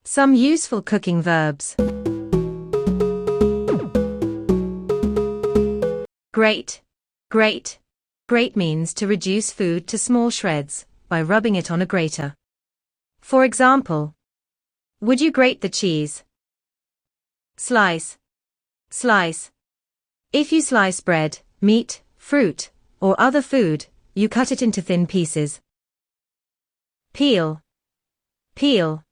Some useful cooking verbs. Grate. Grate. Grate means to reduce food to small shreds by rubbing it on a grater. For example, would you grate the cheese? Slice. Slice. If you slice bread, meat, fruit, or other food, you cut it into thin pieces. Peel. Peel.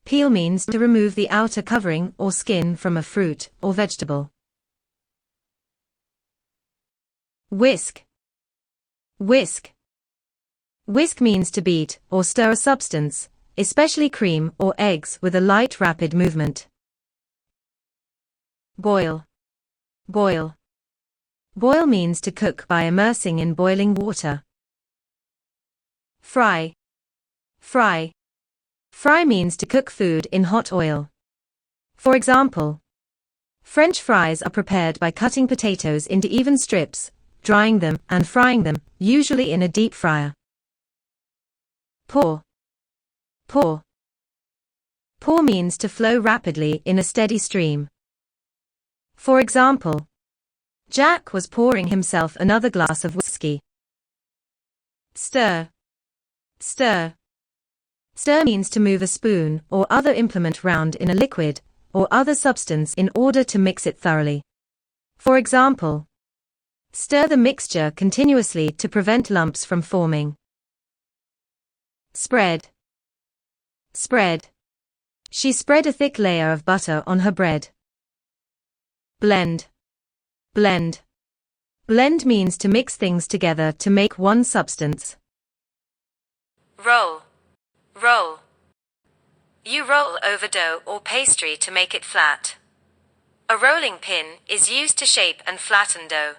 Peel means to remove the outer covering or skin from a fruit or vegetable. Whisk. Whisk. Whisk means to beat or stir a substance, especially cream or eggs, with a light, rapid movement. Boil. Boil. Boil means to cook by immersing in boiling water. Fry. Fry. Fry means to cook food in hot oil. For example, French fries are prepared by cutting potatoes into even strips, drying them, and frying them, usually in a deep fryer. Pour. Pour. Pour means to flow rapidly in a steady stream. For example, Jack was pouring himself another glass of whiskey. Stir. Stir. Stir means to move a spoon or other implement round in a liquid or other substance in order to mix it thoroughly. For example, stir the mixture continuously to prevent lumps from forming. Spread. Spread. She spread a thick layer of butter on her bread. Blend. Blend. Blend means to mix things together to make one substance. Roll. Roll. You roll over dough or pastry to make it flat. A rolling pin is used to shape and flatten dough.